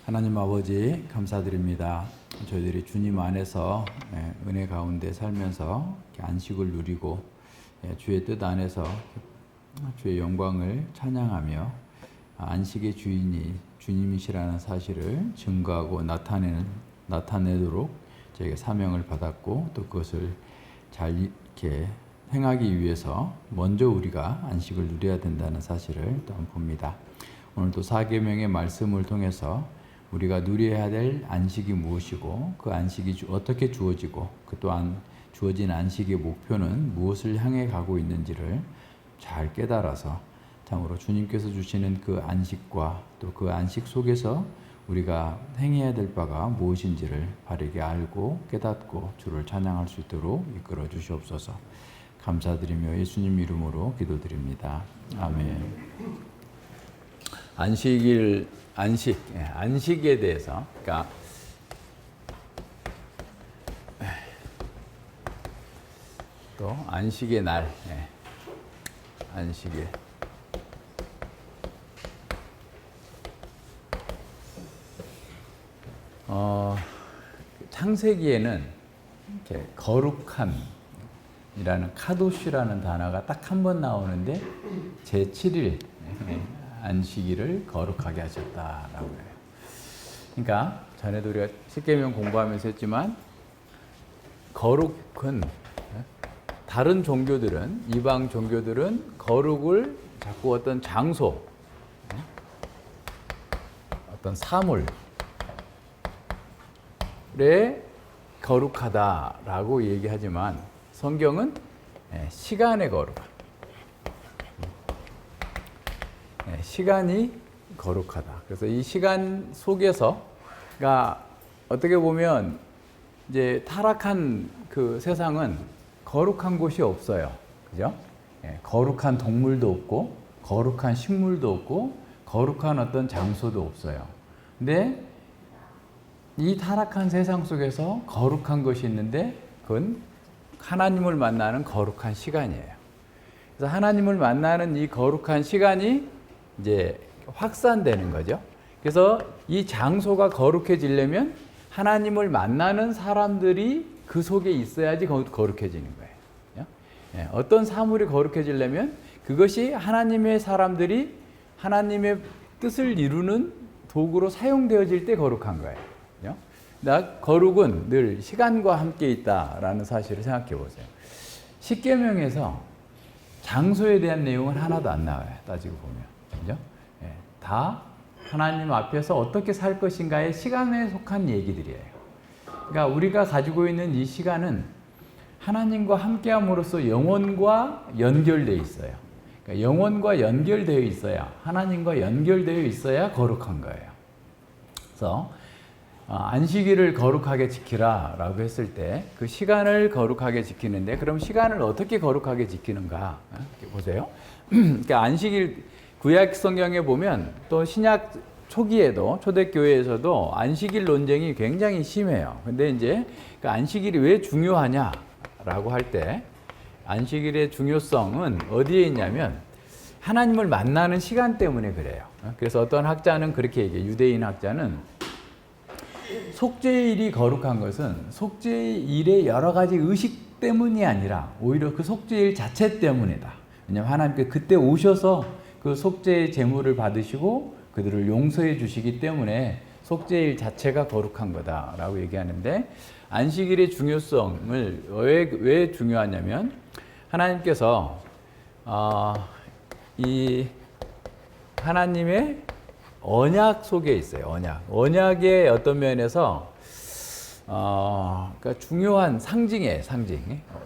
하나님 아버지 감사드립니다. 저희들이 주님 안에서 은혜 가운데 살면서 안식을 누리고 주의 뜻 안에서 주의 영광을 찬양하며 안식의 주인이 주님이시라는 사실을 증거하고 나타내도록 저희가 사명을 받았고, 또 그것을 잘 이렇게 행하기 위해서 먼저 우리가 안식을 누려야 된다는 사실을 또한 봅니다. 오늘도 사계명의 말씀을 통해서 우리가 누려야 될 안식이 무엇이고, 그 안식이 어떻게 주어지고, 그 또한 주어진 안식의 목표는 무엇을 향해 가고 있는지를 잘 깨달아서 참으로 주님께서 주시는 그 안식과 또 그 안식 속에서 우리가 행해야 될 바가 무엇인지를 바르게 알고 깨닫고 주를 찬양할 수 있도록 이끌어 주시옵소서. 감사드리며 예수님 이름으로 기도드립니다. 아멘. 안식에 대해서, 그러니까 또 안식의 날, 안식일. 창세기에는 이렇게 거룩함이라는 카도시라는 단어가 딱 한 번 나오는데 제7일 안식일을 거룩하게 하셨다라고 해요. 그러니까 전에도 우리가 십계명 공부하면서 했지만, 거룩은 다른 종교들은, 이방 종교들은 거룩을 자꾸 어떤 장소, 어떤 사물에 거룩하다라고 얘기하지만, 성경은 시간의 거룩함, 시간이 거룩하다. 그래서 이 시간 속에서, 그러니까 어떻게 보면 이제 타락한 그 세상은 거룩한 곳이 없어요. 그죠? 거룩한 동물도 없고, 거룩한 식물도 없고, 거룩한 어떤 장소도 없어요. 근데 이 타락한 세상 속에서 거룩한 것이 있는데, 그건 하나님을 만나는 거룩한 시간이에요. 그래서 하나님을 만나는 이 거룩한 시간이 이제 확산되는 거죠. 그래서 이 장소가 거룩해지려면 하나님을 만나는 사람들이 그 속에 있어야지 거룩해지는 거예요. 어떤 사물이 거룩해지려면 그것이 하나님의 사람들이 하나님의 뜻을 이루는 도구로 사용되어질 때 거룩한 거예요. 거룩은 늘 시간과 함께 있다라는 사실을 생각해 보세요. 십계명에서 장소에 대한 내용은 하나도 안 나와요. 따지고 보면. 그죠? 다 하나님 앞에서 어떻게 살 것인가의 시간에 속한 얘기들이에요. 그러니까 우리가 가지고 있는 이 시간은 하나님과 함께함으로써 영혼과 연결되어 있어요. 그러니까 영혼과 연결되어 있어야, 하나님과 연결되어 있어야 거룩한 거예요. 그래서 안식일을 거룩하게 지키라 라고 했을 때 그 시간을 거룩하게 지키는데, 그럼 시간을 어떻게 거룩하게 지키는가 보세요. 그러니까 안식일, 구약 성경에 보면, 또 신약 초기에도 초대교회에서도 안식일 논쟁이 굉장히 심해요. 근데 이제 그 안식일이 왜 중요하냐라고 할 때, 안식일의 중요성은 어디에 있냐면 하나님을 만나는 시간 때문에 그래요. 그래서 어떤 학자는 그렇게 얘기해요. 유대인 학자는 속죄일이 거룩한 것은 속죄일의 여러 가지 의식 때문이 아니라 오히려 그 속죄일 자체 때문이다. 왜냐하면 하나님께 그때 오셔서 그 속죄의 제물을 받으시고 그들을 용서해 주시기 때문에 속죄일 자체가 거룩한 거다라고 얘기하는데, 안식일의 중요성을 왜 중요하냐면, 하나님께서 이 하나님의 언약 속에 있어요. 언약의 어떤 면에서 그러니까 중요한 상징이에요.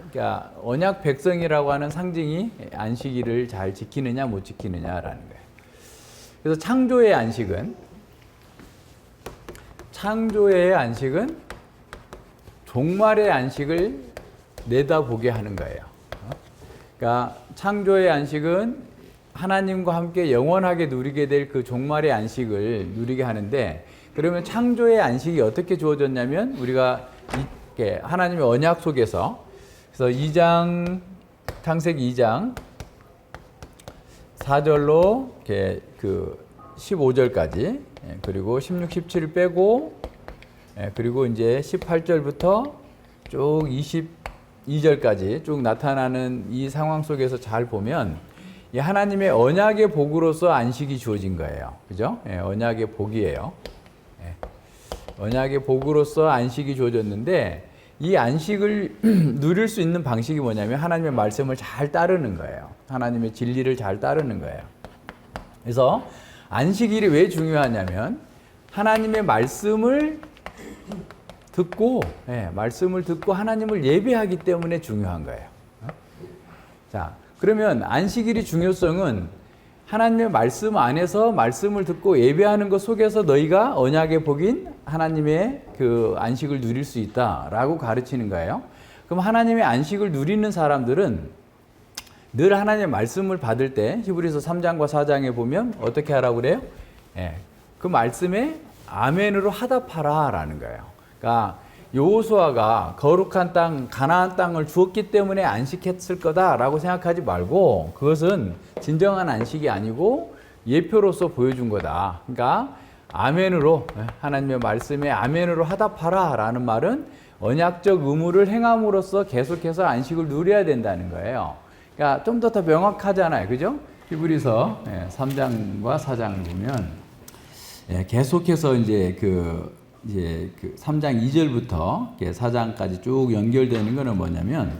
그러니까 언약 백성이라고 하는 상징이 안식일을 잘 지키느냐 못 지키느냐라는 거예요. 그래서 창조의 안식은 종말의 안식을 내다보게 하는 거예요. 그러니까 창조의 안식은 하나님과 함께 영원하게 누리게 될 그 종말의 안식을 누리게 하는데, 그러면 창조의 안식이 어떻게 주어졌냐면, 우리가 하나님의 언약 속에서, 그래서 창세기 2장 4절로 그 15절까지, 그리고 16, 17 빼고, 그리고 이제 18절부터 쭉 22절까지 쭉 나타나는 이 상황 속에서 잘 보면 이 하나님의 언약의 복으로서 안식이 주어진 거예요. 그죠? 언약의 복이에요. 언약의 복으로서 안식이 주어졌는데 이 안식을 누릴 수 있는 방식이 뭐냐면 하나님의 말씀을 잘 따르는 거예요. 하나님의 진리를 잘 따르는 거예요. 그래서 안식일이 왜 중요하냐면 하나님의 말씀을 듣고 하나님을 예배하기 때문에 중요한 거예요. 자, 그러면 안식일의 중요성은 하나님의 말씀 안에서 말씀을 듣고 예배하는 것 속에서 너희가 언약의 복인 하나님의 그 안식을 누릴 수 있다라고 가르치는 거예요. 그럼 하나님의 안식을 누리는 사람들은 늘 하나님의 말씀을 받을 때 히브리서 3장과 4장에 보면 어떻게 하라고 그래요? 그 말씀에 아멘으로 화답하라라는 거예요. 그러니까 여호수아가 거룩한 땅, 가나안 땅을 주었기 때문에 안식했을 거다라고 생각하지 말고 그것은 진정한 안식이 아니고 예표로서 보여준 거다. 그러니까 아멘으로 하나님의 말씀에 아멘으로 화답하라라는 말은 언약적 의무를 행함으로써 계속해서 안식을 누려야 된다는 거예요. 그러니까 좀 더 명확하잖아요. 그죠? 히브리서 3장과 4장을 보면 계속해서 이제 그 3장 2절부터 4장까지 쭉 연결되는 것은 뭐냐면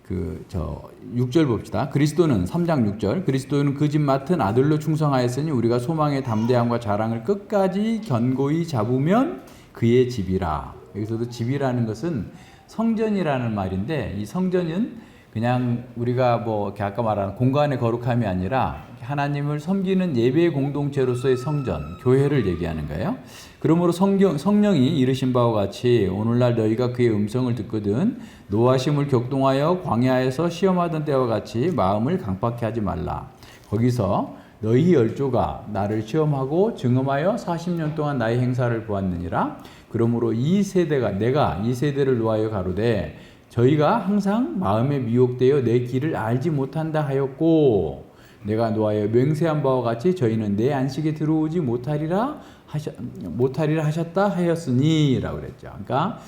6절 봅시다. 그리스도는 3장 6절 그리스도는 그 집 맡은 아들로 충성하였으니 우리가 소망의 담대함과 자랑을 끝까지 견고히 잡으면 그의 집이라. 여기서도 집이라는 것은 성전이라는 말인데 이 성전은 그냥 우리가 뭐 아까 말한 공간의 거룩함이 아니라 하나님을 섬기는 예배 공동체로서의 성전, 교회를 얘기하는 거예요. 그러므로 성령이 이르신 바와 같이 오늘날 너희가 그의 음성을 듣거든 노하심을 격동하여 광야에서 시험하던 때와 같이 마음을 강팍해 하지 말라. 거기서 너희 열조가 나를 시험하고 증험하여 40년 동안 나의 행사를 보았느니라. 그러므로 내가 이 세대를 노하여 가로되 저희가 항상 마음에 미혹되어 내 길을 알지 못한다 하였고 내가 노하여 맹세한 바와 같이 저희는 내 안식에 들어오지 못하리라 하셨다 하였으니 라고 그랬죠. 그러니까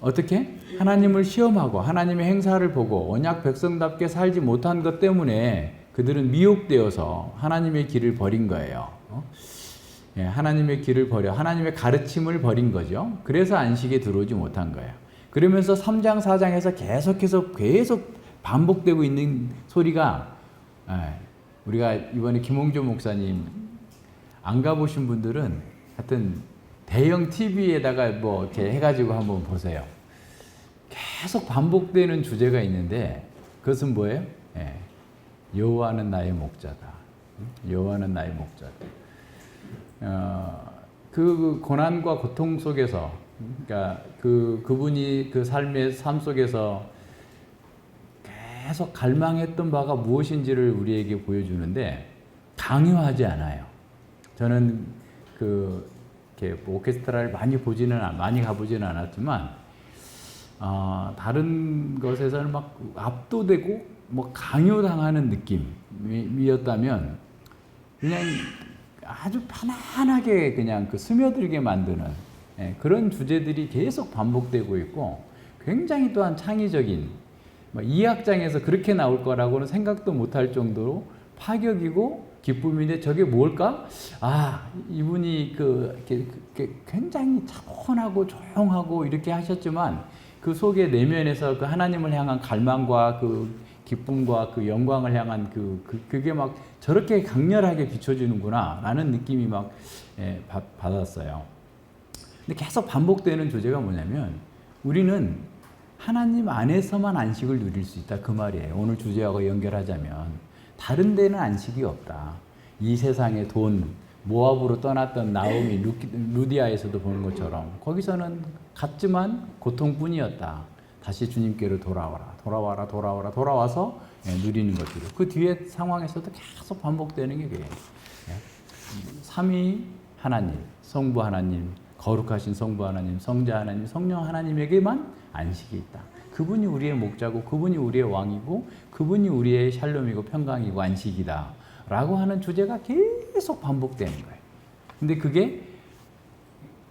어떻게? 하나님을 시험하고 하나님의 행사를 보고 언약 백성답게 살지 못한 것 때문에 그들은 미혹되어서 하나님의 길을 버린 거예요. 하나님의 길을 버려 하나님의 가르침을 버린 거죠. 그래서 안식에 들어오지 못한 거예요. 그러면서 3장 4장에서 계속 반복되고 있는 소리가 우리가 이번에 김홍조 목사님 안 가보신 분들은 하여튼 대형 TV에다가 뭐 이렇게 해가지고 한번 보세요. 계속 반복되는 주제가 있는데 그것은 뭐예요? 여호와는 나의 목자다. 여호와는 나의 목자다. 그 고난과 고통 속에서 그러니까 그분이 그 삶 속에서 계속 갈망했던 바가 무엇인지를 우리에게 보여주는데 강요하지 않아요. 저는 이렇게 오케스트라를 많이 가보지는 않았지만 다른 것에서는 막 압도되고 뭐 강요당하는 느낌이었다면 그냥 아주 편안하게 그냥 스며들게 만드는 그런 주제들이 계속 반복되고 있고 굉장히 또한 창의적인 이 악장에서 그렇게 나올 거라고는 생각도 못할 정도로 파격이고 기쁨인데 저게 뭘까? 이분이 굉장히 차분하고 조용하고 이렇게 하셨지만 그 속에 내면에서 그 하나님을 향한 갈망과 그 기쁨과 그 영광을 향한 그게 막 저렇게 강렬하게 비춰지는구나 라는 느낌이 막 받았어요. 근데 계속 반복되는 주제가 뭐냐면 우리는 하나님 안에서만 안식을 누릴 수 있다 그 말이에요. 오늘 주제하고 연결하자면 다른 데는 안식이 없다. 이 세상의 돈, 모압으로 떠났던 나오미, 루디아에서도 보는 것처럼 거기서는 같지만 고통뿐이었다. 다시 주님께로 돌아와서 누리는 것들. 그 뒤에 상황에서도 계속 반복되는 게 그래요. 삼위 하나님, 성부 하나님, 거룩하신 성부 하나님, 성자 하나님, 성령 하나님에게만 안식이 있다. 그분이 우리의 목자고 그분이 우리의 왕이고 그분이 우리의 샬롬이고 평강이고 안식이다 라고 하는 주제가 계속 반복되는 거예요. 근데 그게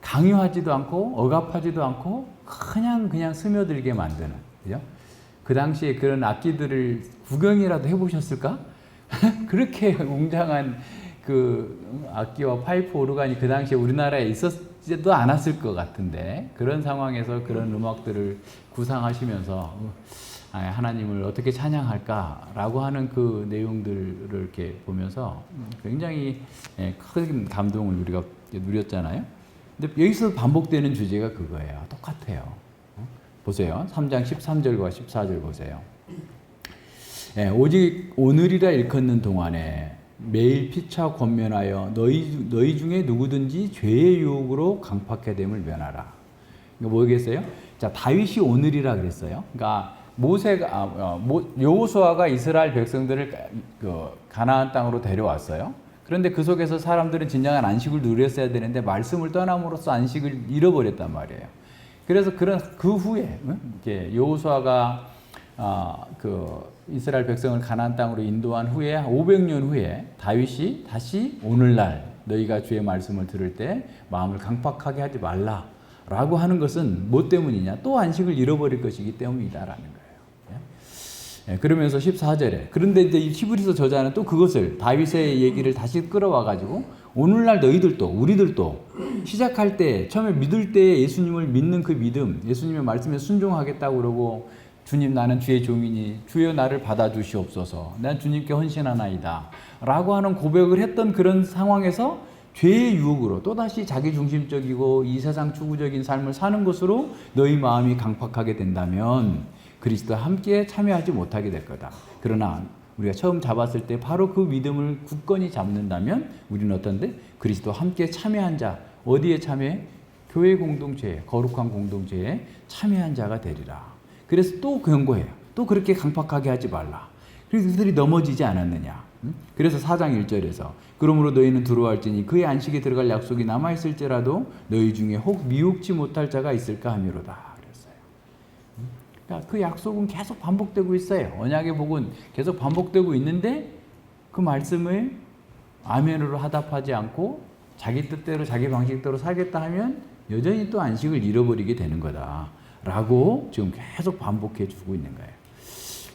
강요하지도 않고 억압하지도 않고 그냥 스며들게 만드는, 그죠? 그 당시에 그런 악기들을 구경이라도 해보셨을까? 그렇게 웅장한 그 악기와 파이프 오르간이 그 당시에 우리나라에 있었지도 않았을 것 같은데, 그런 상황에서 그런 음악들을 구상하시면서 하나님을 어떻게 찬양할까라고 하는 그 내용들을 이렇게 보면서 굉장히 큰 감동을 우리가 누렸잖아요. 근데 여기서 반복되는 주제가 그거예요. 똑같아요. 보세요. 3장 13절과 14절 보세요. 오직 오늘이라 일컫는 동안에 매일 피차 권면하여 너희 중에 누구든지 죄의 유혹으로 강팍해 됨을 면하라. 이거 뭐겠어요? 자, 다윗이 오늘이라 그랬어요. 그러니까 여호수아가 이스라엘 백성들을 가나안 땅으로 데려왔어요. 그런데 그 속에서 사람들은 진정한 안식을 누렸어야 되는데 말씀을 떠남으로써 안식을 잃어버렸단 말이에요. 그래서 그 후에 여호수아가 이스라엘 백성을 가나안 땅으로 인도한 후에 500년 후에 다윗이 다시 오늘날 너희가 주의 말씀을 들을 때 마음을 강팍하게 하지 말라라고 하는 것은 뭐 때문이냐? 또 안식을 잃어버릴 것이기 때문이다라는 거예요. 그러면서 14절에 그런데 이제 히브리서 저자는 또 그것을 다윗의 얘기를 다시 끌어와 가지고 오늘날 너희들도 우리들도 시작할 때 처음에 믿을 때 예수님을 믿는 그 믿음, 예수님의 말씀에 순종하겠다고 그러고 주님 나는 주의 종이니 주여 나를 받아주시옵소서 난 주님께 헌신하나이다 라고 하는 고백을 했던 그런 상황에서 죄의 유혹으로 또다시 자기중심적이고 이 세상 추구적인 삶을 사는 것으로 너희 마음이 강팍하게 된다면 그리스도와 함께 참여하지 못하게 될 거다. 그러나 우리가 처음 잡았을 때 바로 그 믿음을 굳건히 잡는다면 우리는 어떤데? 그리스도와 함께 참여한 자. 어디에 참여해? 교회 공동체에, 거룩한 공동체에 참여한 자가 되리라. 그래서 또 경고해요. 또 그렇게 강팍하게 하지 말라. 그래서 그들이 넘어지지 않았느냐. 그래서 4장 1절에서 그러므로 너희는 두려워할지니 그의 안식에 들어갈 약속이 남아있을지라도 너희 중에 혹 미혹지 못할 자가 있을까 하미로다. 그러니까 그 약속은 계속 반복되고 있어요. 언약의 복은 계속 반복되고 있는데 그 말씀을 아멘으로 하답하지 않고 자기 뜻대로 자기 방식대로 살겠다 하면 여전히 또 안식을 잃어버리게 되는 거다라고 지금 계속 반복해 주고 있는 거예요.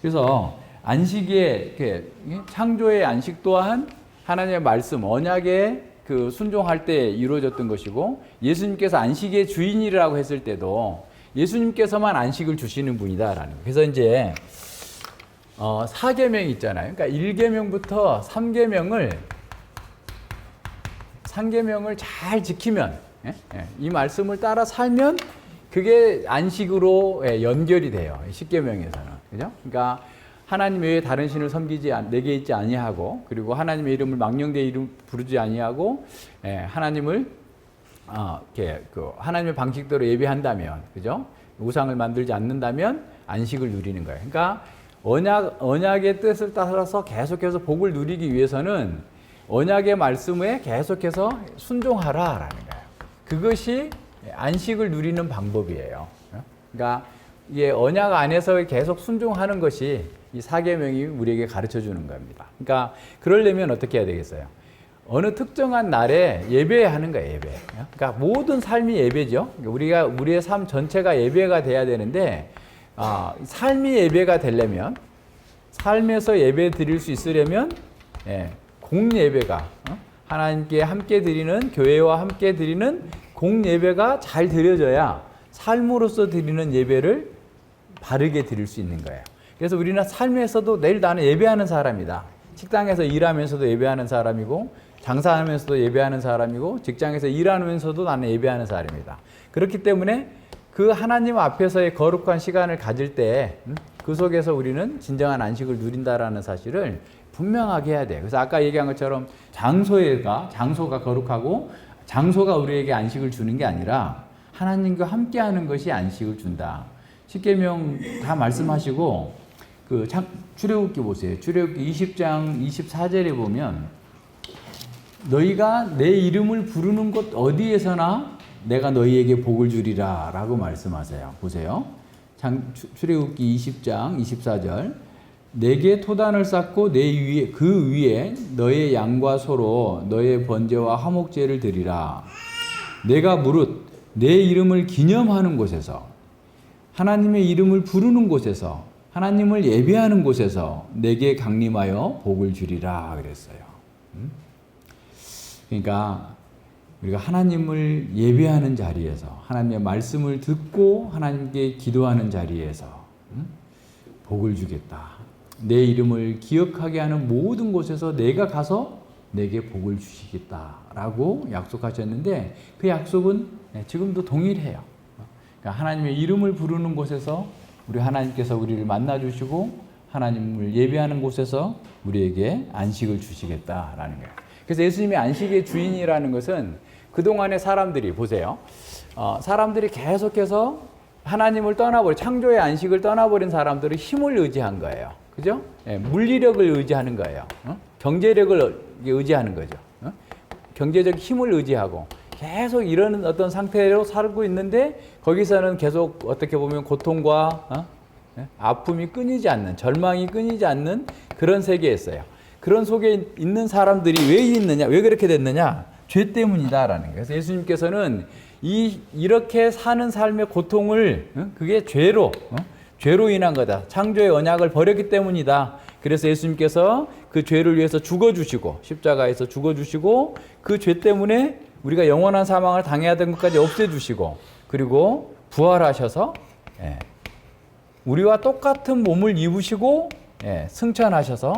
그래서 안식의 창조의 안식 또한 하나님의 말씀 언약에 그 순종할 때 이루어졌던 것이고 예수님께서 안식의 주인이라고 했을 때도 예수님께서만 안식을 주시는 분이다라는 거예요. 그래서 이제 4계명 있잖아요. 그러니까 1계명부터 3계명을 잘 지키면 이 말씀을 따라 살면 그게 안식으로 연결이 돼요. 10계명에서는. 그죠? 그러니까 하나님 외에 다른 신을 섬기지 내게 있지 아니하고 그리고 하나님의 이름을 망령되이 이름 부르지 아니하고 하나님을 하나님의 방식대로 예배한다면, 그죠? 우상을 만들지 않는다면 안식을 누리는 거예요. 그러니까 언약의 뜻을 따라서 계속해서 복을 누리기 위해서는 언약의 말씀에 계속해서 순종하라라는 거예요. 그것이 안식을 누리는 방법이에요. 그러니까 이게 언약 안에서 계속 순종하는 것이 이 4계명이 우리에게 가르쳐 주는 겁니다. 그러니까 그러려면 어떻게 해야 되겠어요? 어느 특정한 날에 예배하는 거예요, 예배. 그러니까 모든 삶이 예배죠. 우리의 삶 전체가 예배가 돼야 되는데, 삶이 예배가 되려면, 삶에서 예배 드릴 수 있으려면, 공예배가, 하나님께 함께 드리는, 교회와 함께 드리는 공예배가 잘 드려져야 삶으로서 드리는 예배를 바르게 드릴 수 있는 거예요. 그래서 우리는 삶에서도 내일 나는 예배하는 사람이다. 식당에서 일하면서도 예배하는 사람이고, 장사하면서도 예배하는 사람이고 직장에서 일하면서도 나는 예배하는 사람이다. 그렇기 때문에 그 하나님 앞에서의 거룩한 시간을 가질 때 그 속에서 우리는 진정한 안식을 누린다라는 사실을 분명하게 해야 돼요. 그래서 아까 얘기한 것처럼 장소가 거룩하고 장소가 우리에게 안식을 주는 게 아니라 하나님과 함께하는 것이 안식을 준다. 10계명 다 말씀하시고 출애굽기 보세요. 출애굽기 20장 24절에 보면 너희가 내 이름을 부르는 곳 어디에서나 내가 너희에게 복을 주리라 라고 말씀하세요. 보세요. 출애굽기 20장 24절 내게 토단을 쌓고 내 위에 그 위에 너의 양과 소로 너의 번제와 화목제를 드리라. 내가 무릇 내 이름을 기념하는 곳에서 하나님의 이름을 부르는 곳에서 하나님을 예배하는 곳에서 내게 강림하여 복을 주리라 그랬어요. 그러니까 우리가 하나님을 예배하는 자리에서 하나님의 말씀을 듣고 하나님께 기도하는 자리에서 복을 주겠다. 내 이름을 기억하게 하는 모든 곳에서 내가 가서 내게 복을 주시겠다라고 약속하셨는데 그 약속은 지금도 동일해요. 그러니까 하나님의 이름을 부르는 곳에서 우리 하나님께서 우리를 만나주시고 하나님을 예배하는 곳에서 우리에게 안식을 주시겠다라는 거예요. 그래서 예수님이 안식의 주인이라는 것은 그동안의 사람들이 보세요. 사람들이 계속해서 하나님을 떠나버린 창조의 안식을 떠나버린 사람들은 힘을 의지한 거예요. 그죠? 물리력을 의지하는 거예요. 경제력을 의지하는 거죠. 경제적 힘을 의지하고 계속 이런 어떤 상태로 살고 있는데 거기서는 계속 어떻게 보면 고통과 아픔이 끊이지 않는, 절망이 끊이지 않는 그런 세계였어요. 그런 속에 있는 사람들이 왜 있느냐, 왜 그렇게 됐느냐? 죄 때문이다라는 거예요. 그래서 예수님께서는 이렇게 사는 삶의 고통을 그게 죄로 인한 거다. 창조의 언약을 버렸기 때문이다. 그래서 예수님께서 그 죄를 위해서 죽어주시고 십자가에서 죽어주시고 그 죄 때문에 우리가 영원한 사망을 당해야 되는 것까지 없애주시고 그리고 부활하셔서 우리와 똑같은 몸을 입으시고 승천하셔서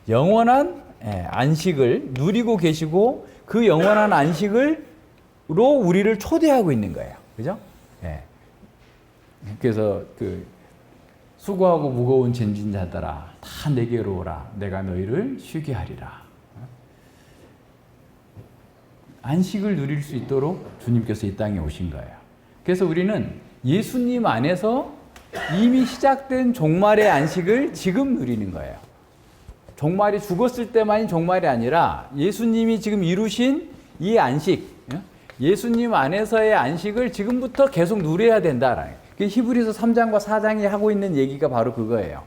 영원한 안식을 누리고 계시고 그 영원한 안식으로 우리를 초대하고 있는 거예요. 그죠? 그래서 수고하고 무거운 짐진 자들아 다 내게로 오라 내가 너희를 쉬게 하리라. 안식을 누릴 수 있도록 주님께서 이 땅에 오신 거예요. 그래서 우리는 예수님 안에서 이미 시작된 종말의 안식을 지금 누리는 거예요. 종말이 죽었을 때만이 종말이 아니라 예수님이 지금 이루신 이 안식, 예수님 안에서의 안식을 지금부터 계속 누려야 된다라는 거예요. 히브리서 3장과 4장이 하고 있는 얘기가 바로 그거예요.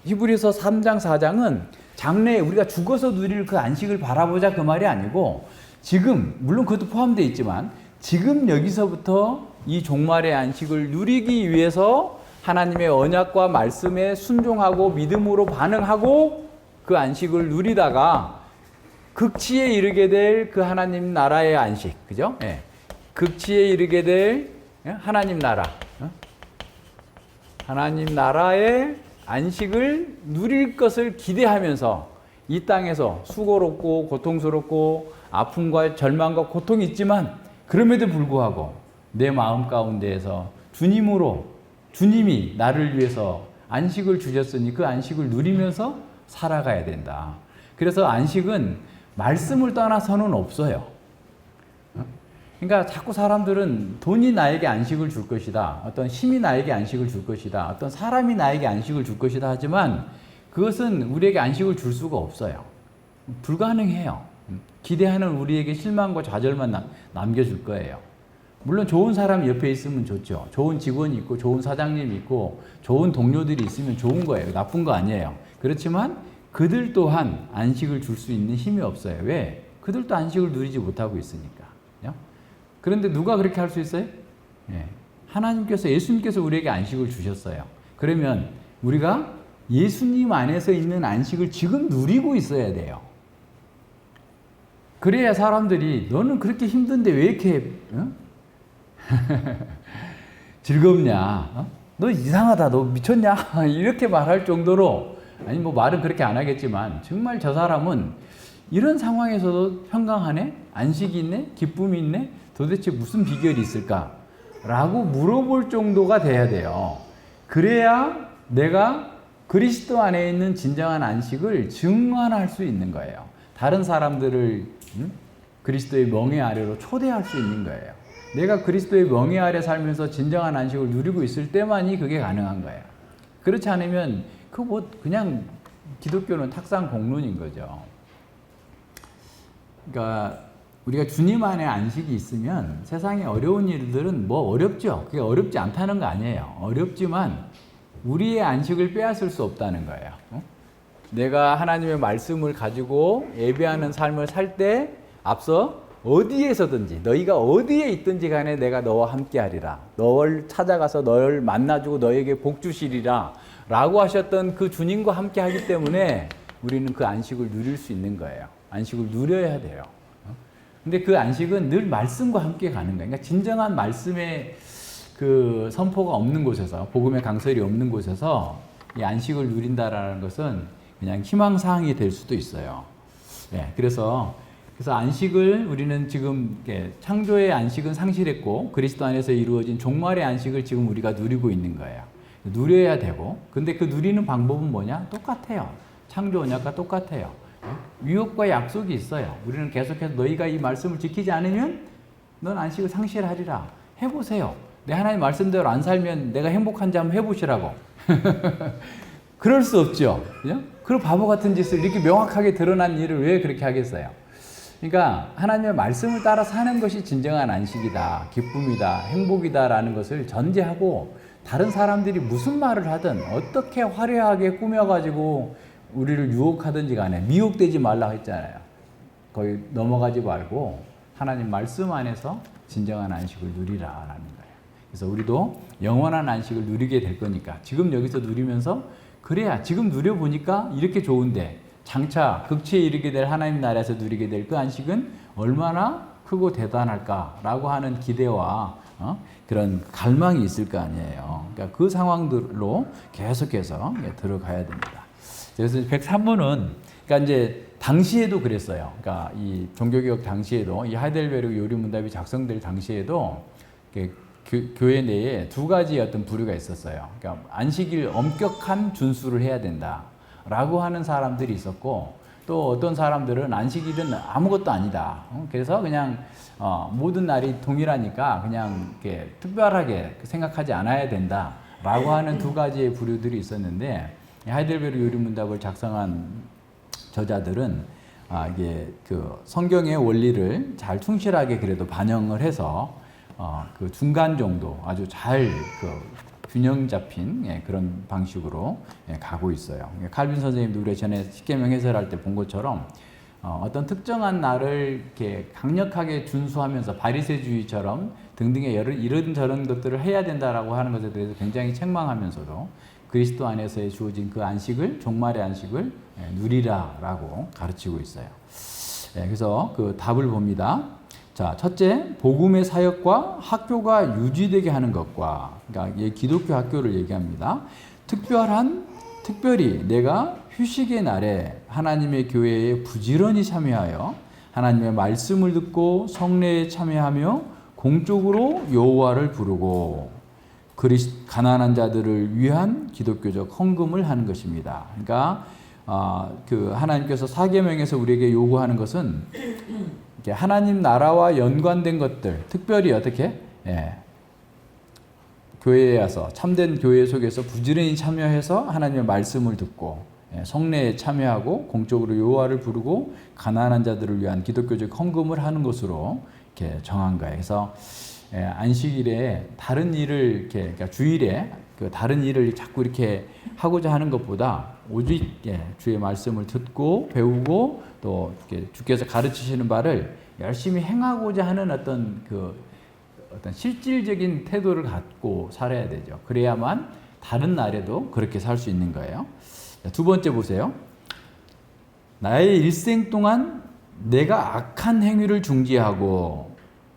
히브리서 3장, 4장은 장래에 우리가 죽어서 누릴 그 안식을 바라보자 그 말이 아니고 지금, 물론 그것도 포함되어 있지만 지금 여기서부터 이 종말의 안식을 누리기 위해서 하나님의 언약과 말씀에 순종하고 믿음으로 반응하고 그 안식을 누리다가 극치에 이르게 될 그 하나님 나라의 안식, 그죠? 극치에 이르게 될 하나님 나라, 하나님 나라의 안식을 누릴 것을 기대하면서 이 땅에서 수고롭고 고통스럽고 아픔과 절망과 고통이 있지만 그럼에도 불구하고 내 마음 가운데에서 주님이 나를 위해서 안식을 주셨으니 그 안식을 누리면서 살아가야 된다. 그래서 안식은 말씀을 떠나서는 없어요. 그러니까 자꾸 사람들은 돈이 나에게 안식을 줄 것이다. 어떤 힘이 나에게 안식을 줄 것이다. 어떤 사람이 나에게 안식을 줄 것이다. 하지만 그것은 우리에게 안식을 줄 수가 없어요. 불가능해요. 기대하는 우리에게 실망과 좌절만 남겨줄 거예요. 물론 좋은 사람이 옆에 있으면 좋죠. 좋은 직원이 있고 좋은 사장님이 있고 좋은 동료들이 있으면 좋은 거예요. 나쁜 거 아니에요. 그렇지만 그들 또한 안식을 줄 수 있는 힘이 없어요. 왜? 그들도 안식을 누리지 못하고 있으니까. 그런데 누가 그렇게 할 수 있어요? 하나님께서, 예수님께서 우리에게 안식을 주셨어요. 그러면 우리가 예수님 안에서 있는 안식을 지금 누리고 있어야 돼요. 그래야 사람들이 너는 그렇게 힘든데 왜 이렇게 즐겁냐? 너 이상하다. 너 미쳤냐? 이렇게 말할 정도로, 아니 뭐 말은 그렇게 안 하겠지만 정말 저 사람은 이런 상황에서도 평강하네? 안식이 있네? 기쁨이 있네? 도대체 무슨 비결이 있을까? 라고 물어볼 정도가 돼야 돼요. 그래야 내가 그리스도 안에 있는 진정한 안식을 증언할 수 있는 거예요. 다른 사람들을 그리스도의 멍에 아래로 초대할 수 있는 거예요. 내가 그리스도의 멍에 아래 살면서 진정한 안식을 누리고 있을 때만이 그게 가능한 거예요. 그렇지 않으면 그냥 기독교는 탁상공론인 거죠. 그러니까 우리가 주님 안에 안식이 있으면 세상에 어려운 일들은 뭐 어렵죠. 그게 어렵지 않다는 거 아니에요. 어렵지만 우리의 안식을 빼앗을 수 없다는 거예요. 내가 하나님의 말씀을 가지고 예배하는 삶을 살 때 앞서 어디에서든지 너희가 어디에 있든지 간에 내가 너와 함께 하리라. 너를 찾아가서 너를 만나주고 너에게 복 주시리라 라고 하셨던 그 주님과 함께 하기 때문에 우리는 그 안식을 누릴 수 있는 거예요. 안식을 누려야 돼요. 근데 그 안식은 늘 말씀과 함께 가는 거예요. 그러니까 진정한 말씀의 그 선포가 없는 곳에서, 복음의 강설이 없는 곳에서 이 안식을 누린다라는 것은 그냥 희망사항이 될 수도 있어요. 예, 그래서 안식을 우리는 지금 창조의 안식은 상실했고 그리스도 안에서 이루어진 종말의 안식을 지금 우리가 누리고 있는 거예요. 누려야 되고, 근데 그 누리는 방법은 뭐냐? 똑같아요. 창조 언약과 똑같아요. 유혹과 약속이 있어요. 우리는 계속해서 너희가 이 말씀을 지키지 않으면 넌 안식을 상실하리라. 해보세요. 내 하나님 말씀대로 안 살면 내가 행복한지 한번 해보시라고. 그럴 수 없죠. 그죠? 그런 바보 같은 짓을 이렇게 명확하게 드러난 일을 왜 그렇게 하겠어요? 그러니까 하나님의 말씀을 따라 사는 것이 진정한 안식이다, 기쁨이다, 행복이다라는 것을 전제하고 다른 사람들이 무슨 말을 하든 어떻게 화려하게 꾸며가지고 우리를 유혹하든지 간에 미혹되지 말라 했잖아요. 거기 넘어가지 말고 하나님 말씀 안에서 진정한 안식을 누리라라는 거예요. 그래서 우리도 영원한 안식을 누리게 될 거니까 지금 여기서 누리면서 그래야 지금 누려보니까 이렇게 좋은데 장차 극치에 이르게 될 하나님 나라에서 누리게 될 그 안식은 얼마나 크고 대단할까라고 하는 기대와 그런 갈망이 있을 거 아니에요. 그러니까 그 상황들로 계속해서 들어가야 됩니다. 그래서 103번은 그러니까 이제 당시에도 그랬어요. 그러니까 이 종교개혁 당시에도 이 하이델베르그 요리문답이 작성될 당시에도 교회 내에 두 가지 어떤 부류가 있었어요. 그러니까 안식일 엄격한 준수를 해야 된다라고 하는 사람들이 있었고, 또 어떤 사람들은 안식일은 아무것도 아니다. 그래서 그냥 모든 날이 동일하니까 그냥 이렇게 특별하게 생각하지 않아야 된다라고 하는 두 가지의 부류들이 있었는데, 하이델베르그 요리문답을 작성한 저자들은 이게 그 성경의 원리를 잘 충실하게 그래도 반영을 해서 그 중간 정도 아주 잘 균형 잡힌 그런 방식으로 가고 있어요. 칼빈 선생님도 우리 전에 십계명 해설할 때 본 것처럼 어떤 특정한 날을 이렇게 강력하게 준수하면서 바리새주의처럼 등등의 이런저런 것들을 해야 된다라고 하는 것에 대해서 굉장히 책망하면서도 그리스도 안에서의 주어진 그 안식을, 종말의 안식을 누리라라고 가르치고 있어요. 그래서 그 답을 봅니다. 자, 첫째, 복음의 사역과 학교가 유지되게 하는 것과, 그러니까 기독교 학교를 얘기합니다. 특별히 내가 휴식의 날에 하나님의 교회에 부지런히 참여하여 하나님의 말씀을 듣고 성례에 참여하며 공적으로 여호와를 부르고 가난한 자들을 위한 기독교적 헌금을 하는 것입니다. 그러니까 그 하나님께서 사계명에서 우리에게 요구하는 것은 하나님 나라와 연관된 것들, 특별히 어떻게 교회에 와서 참된 교회 속에서 부지런히 참여해서 하나님의 말씀을 듣고 성례에 참여하고 공적으로 여호와를 부르고 가난한 자들을 위한 기독교적 헌금을 하는 것으로 이렇게 정한 거예요. 그래서 안식일에 다른 일을 그러니까 주일에 그 다른 일을 자꾸 이렇게 하고자 하는 것보다 오직 주의 말씀을 듣고 배우고 또 주께서 가르치시는 바를 열심히 행하고자 하는 어떤 실질적인 태도를 갖고 살아야 되죠. 그래야만 다른 날에도 그렇게 살 수 있는 거예요. 두 번째 보세요. 나의 일생 동안 내가 악한 행위를 중지하고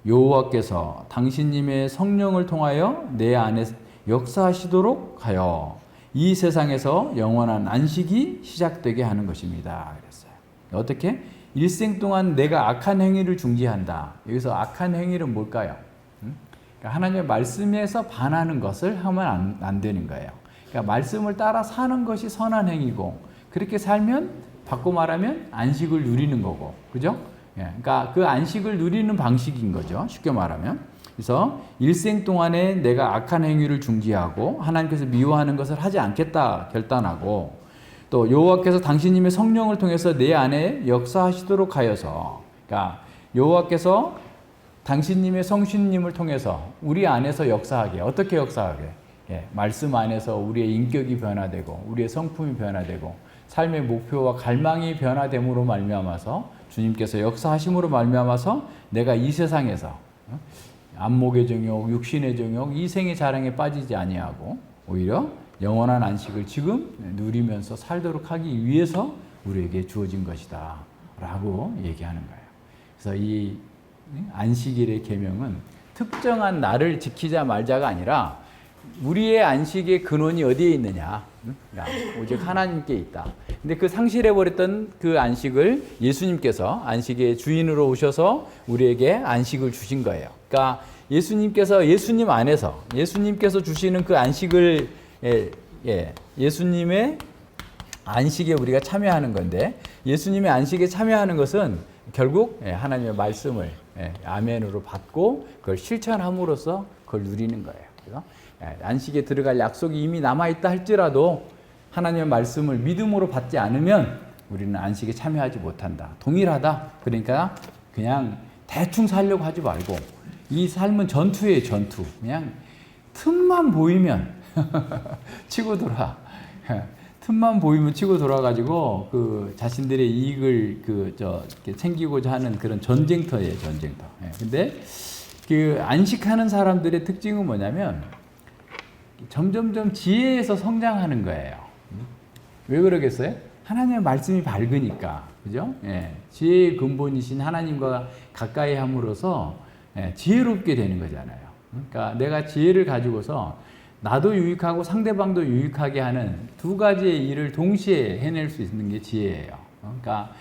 여호와께서 당신님의 성령을 통하여 내 안에 역사하시도록 하여 이 세상에서 영원한 안식이 시작되게 하는 것입니다. 그랬어요. 어떻게? 일생 동안 내가 악한 행위를 중지한다. 여기서 악한 행위는 뭘까요? 그러니까 하나님의 말씀에서 반하는 것을 하면 안 되는 거예요. 그러니까 말씀을 따라 사는 것이 선한 행위고, 그렇게 살면 바꿔 말하면 안식을 누리는 거고, 그죠? 그러니까 그 안식을 누리는 방식인 거죠. 쉽게 말하면. 그래서 일생 동안에 내가 악한 행위를 중지하고 하나님께서 미워하는 것을 하지 않겠다 결단하고, 또 여호와께서 당신님의 성령을 통해서 내 안에 역사하시도록 하여서, 그러니까 여호와께서 당신님의 성신님을 통해서 우리 안에서 역사하게, 어떻게 역사하게? 말씀 안에서 우리의 인격이 변화되고 우리의 성품이 변화되고 삶의 목표와 갈망이 변화됨으로 말미암아서 주님께서 역사하심으로 말미암아서 내가 이 세상에서 안목의 정욕, 육신의 정욕, 이생의 자랑에 빠지지 아니하고 오히려 영원한 안식을 지금 누리면서 살도록 하기 위해서 우리에게 주어진 것이다 라고 얘기하는 거예요. 그래서 이 안식일의 계명은 특정한 날을 지키자 말자가 아니라 우리의 안식의 근원이 어디에 있느냐? 오직 하나님께 있다. 근데 그 상실해버렸던 그 안식을 예수님께서 안식의 주인으로 오셔서 우리에게 안식을 주신 거예요. 그러니까 예수님께서 예수님 안에서 예수님께서 주시는 그 안식을 예수님의 안식에 우리가 참여하는 건데 예수님의 안식에 참여하는 것은 결국 하나님의 말씀을 아멘으로 받고 그걸 실천함으로써 그걸 누리는 거예요. 그래서 안식에 들어갈 약속이 이미 남아있다 할지라도 하나님의 말씀을 믿음으로 받지 않으면 우리는 안식에 참여하지 못한다. 동일하다. 그러니까 그냥 대충 살려고 하지 말고 이 삶은 전투예요. 전투. 그냥 틈만 보이면 치고 돌아. 틈만 보이면 치고 돌아가지고 그 자신들의 이익을 챙기고자 하는 그런 전쟁터예요. 전쟁터. 근데 그 안식하는 사람들의 특징은 뭐냐면 점점점 지혜에서 성장하는 거예요. 왜 그러겠어요? 하나님의 말씀이 밝으니까. 그죠? 지혜의 근본이신 하나님과 가까이 함으로써 지혜롭게 되는 거잖아요. 그러니까 내가 지혜를 가지고서 나도 유익하고 상대방도 유익하게 하는 두 가지의 일을 동시에 해낼 수 있는 게 지혜예요. 그러니까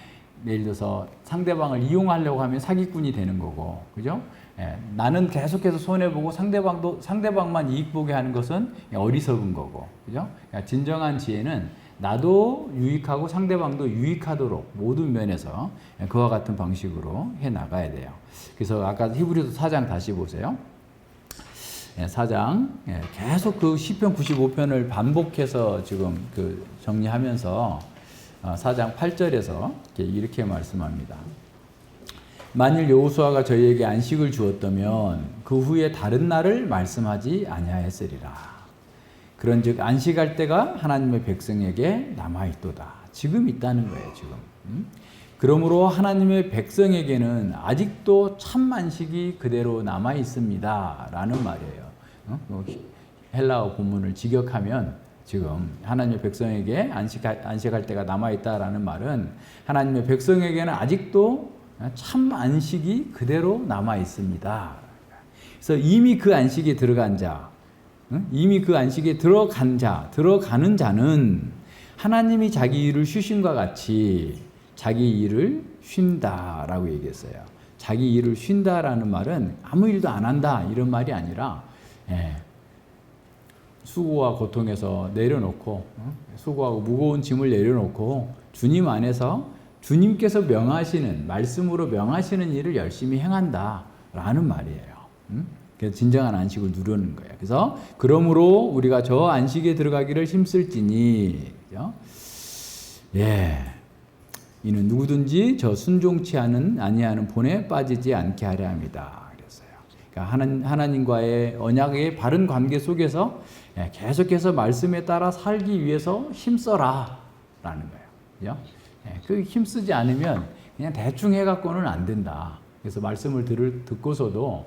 예를 들어서 상대방을 이용하려고 하면 사기꾼이 되는 거고, 그죠? 나는 계속해서 손해보고 상대방만 이익 보게 하는 것은 어리석은 거고, 그죠? 그러니까 진정한 지혜는 나도 유익하고 상대방도 유익하도록 모든 면에서 그와 같은 방식으로 해 나가야 돼요. 그래서 아까 히브리서 4장 다시 보세요. 4장 계속 그 시편 95편을 반복해서 지금 그 정리하면서 4장 8절에서 이렇게 말씀합니다. 만일 여호수아가 저희에게 안식을 주었다면 그 후에 다른 날을 말씀하지 아니하였으리라. 그런즉 안식할 때가 하나님의 백성에게 남아있도다. 지금 있다는 거예요. 지금. 그러므로 하나님의 백성에게는 아직도 참 안식이 그대로 남아 있습니다. 라는 말이에요. 헬라어 본문을 직역하면 지금 하나님의 백성에게 안식할 때가 남아 있다라는 말은 하나님의 백성에게는 아직도 참 안식이 그대로 남아 있습니다. 그래서 이미 그 안식에 들어간 자, 이미 그 안식에 들어가는 자는 하나님이 자기 일을 쉬심과 같이 자기 일을 쉰다라고 얘기했어요. 자기 일을 쉰다라는 말은 아무 일도 안 한다 이런 말이 아니라 수고와 고통에서 내려놓고 수고하고 무거운 짐을 내려놓고 주님 안에서 주님께서 명하시는 말씀으로 명하시는 일을 열심히 행한다라는 말이에요. 그래서 진정한 안식을 누리는 거예요. 그래서 그러므로 우리가 저 안식에 들어가기를 힘쓸지니, 이는 누구든지 저 순종치 아니하는 본에 빠지지 않게 하려 합니다. 그랬어요. 그러니까 하나님과의 언약의 바른 관계 속에서 계속해서 말씀에 따라 살기 위해서 힘써라라는 거예요. 그 힘쓰지 않으면 그냥 대충 해갖고는 안 된다. 그래서 말씀을 듣고서도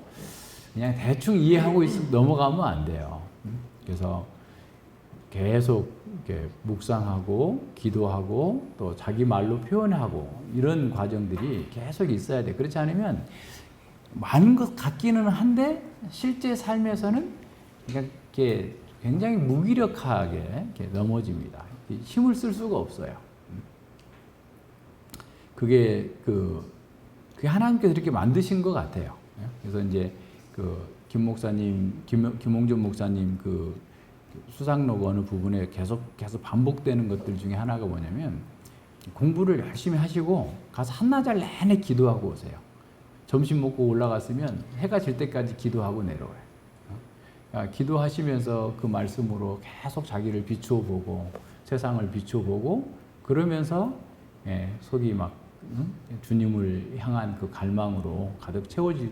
그냥 대충 이해하고 넘어가면 안 돼요. 그래서 계속 이렇게 묵상하고 기도하고 또 자기 말로 표현하고 이런 과정들이 계속 있어야 돼. 그렇지 않으면 많은 것 같기는 한데 실제 삶에서는 이렇게 굉장히 무기력하게 이렇게 넘어집니다. 힘을 쓸 수가 없어요. 그게 하나님께서 이렇게 만드신 것 같아요. 그래서 이제 김홍준 목사님 수상록 어느 부분에 계속 반복되는 것들 중에 하나가 뭐냐면 공부를 열심히 하시고 가서 한나절 내내 기도하고 오세요. 점심 먹고 올라갔으면 해가 질 때까지 기도하고 내려와요. 기도하시면서 그 말씀으로 계속 자기를 비추어 보고 세상을 비추어 보고 그러면서 속이 막 주님을 향한 그 갈망으로 가득 채워질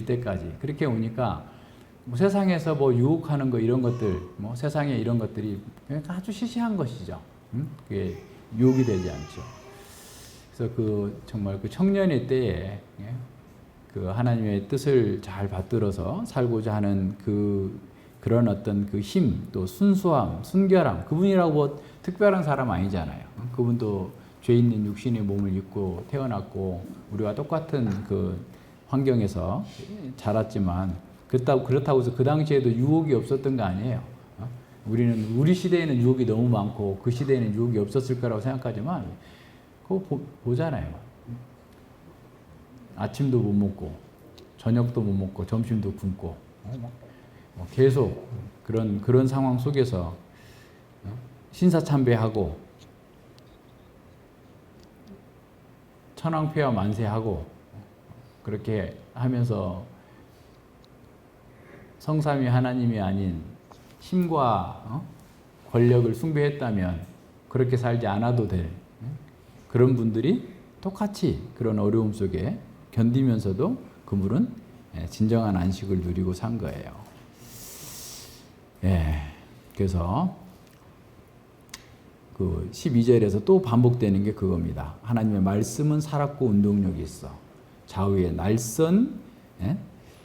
때까지 그렇게 오니까 세상에서 유혹하는 거 이런 것들 세상에 이런 것들이 아주 시시한 것이죠. 그게 유혹이 되지 않죠. 그래서 정말 청년의 때에 그 하나님의 뜻을 잘 받들어서 살고자 하는 그런 어떤 힘, 또 순수함, 순결함, 그분이라고 뭐 특별한 사람 아니잖아요. 그분도 죄 있는 육신의 몸을 입고 태어났고 우리와 똑같은 그 환경에서 자랐지만 그렇다고 해서 그 당시에도 유혹이 없었던 거 아니에요. 우리 시대에는 유혹이 너무 많고 그 시대에는 유혹이 없었을 거라고 생각하지만 그거 보잖아요. 아침도 못 먹고 저녁도 못 먹고 점심도 굶고 계속 그런 상황 속에서 신사참배하고 천황폐하 만세하고 그렇게 하면서 성삼위 하나님이 아닌 힘과 권력을 숭배했다면 그렇게 살지 않아도 될 그런 분들이 똑같이 그런 어려움 속에 견디면서도 그물은 진정한 안식을 누리고 산 거예요. 그래서 그 12절에서 또 반복되는 게 그겁니다. 하나님의 말씀은 살았고 운동력이 있어. 좌우의 날선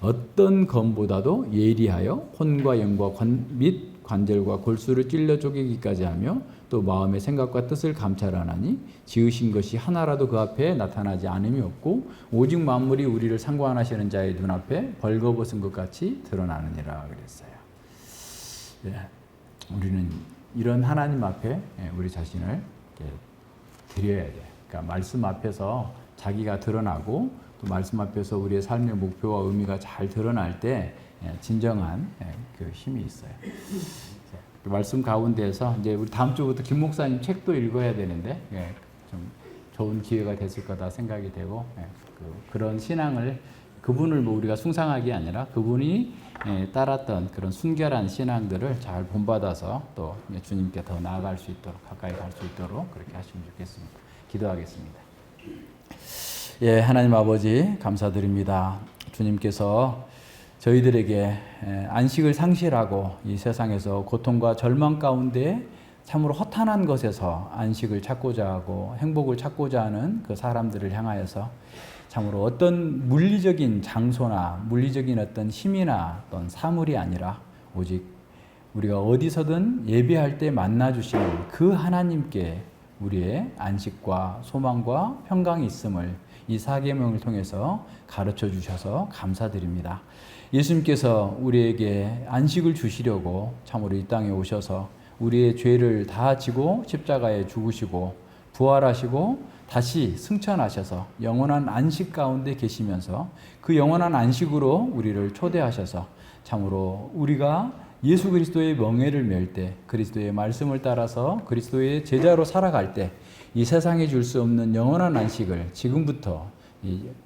어떤 검보다도 예리하여 혼과 영과 및 관절과 골수를 찔러 쪼개기까지 하며 또 마음의 생각과 뜻을 감찰하나니 지으신 것이 하나라도 그 앞에 나타나지 않음이 없고 오직 만물이 우리를 상관하시는 자의 눈앞에 벌거벗은 것 같이 드러나느니라 그랬어요. 우리는 이런 하나님 앞에 우리 자신을 드려야 돼. 그러니까 말씀 앞에서 자기가 드러나고 또 말씀 앞에서 우리의 삶의 목표와 의미가 잘 드러날 때 진정한 그 힘이 있어요. 그 말씀 가운데에서 이제 우리 다음 주부터 김 목사님 책도 읽어야 되는데 좀 좋은 기회가 됐을 거다 생각이 되고 그런 신앙을 그분을 뭐 우리가 숭상하기 아니라 그분이 따랐던 그런 순결한 신앙들을 잘 본받아서 또 주님께 더 나아갈 수 있도록 가까이 갈 수 있도록 그렇게 하시면 좋겠습니다. 기도하겠습니다. 하나님 아버지 감사드립니다. 주님께서 저희들에게 안식을 상실하고 이 세상에서 고통과 절망 가운데 참으로 허탄한 것에서 안식을 찾고자 하고 행복을 찾고자 하는 그 사람들을 향하여서 참으로 어떤 물리적인 장소나 물리적인 어떤 힘이나 어떤 사물이 아니라 오직 우리가 어디서든 예배할 때 만나주시는 그 하나님께 우리의 안식과 소망과 평강이 있음을 이 사계명을 통해서 가르쳐 주셔서 감사드립니다. 예수님께서 우리에게 안식을 주시려고 참으로 이 땅에 오셔서 우리의 죄를 다 지고 십자가에 죽으시고 부활하시고 다시 승천하셔서 영원한 안식 가운데 계시면서 그 영원한 안식으로 우리를 초대하셔서 참으로 우리가 예수 그리스도의 명예를 맬 때 그리스도의 말씀을 따라서 그리스도의 제자로 살아갈 때 이 세상에 줄 수 없는 영원한 안식을 지금부터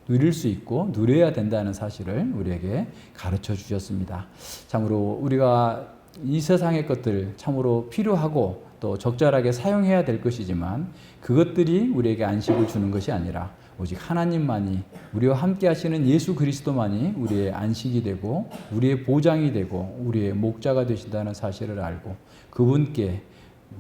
누릴 수 있고 누려야 된다는 사실을 우리에게 가르쳐 주셨습니다. 참으로 우리가 이 세상의 것들 참으로 필요하고 또 적절하게 사용해야 될 것이지만 그것들이 우리에게 안식을 주는 것이 아니라 오직 하나님만이 우리와 함께 하시는 예수 그리스도만이 우리의 안식이 되고 우리의 보장이 되고 우리의 목자가 되신다는 사실을 알고 그분께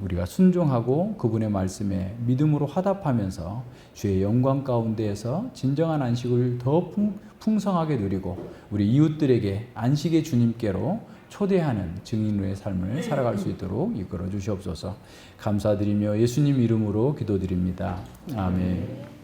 우리가 순종하고 그분의 말씀에 믿음으로 화답하면서 주의 영광 가운데에서 진정한 안식을 더 풍성하게 누리고 우리 이웃들에게 안식의 주님께로 초대하는 증인의 삶을 살아갈 수 있도록 이끌어 주시옵소서. 감사드리며 예수님 이름으로 기도드립니다. 아멘.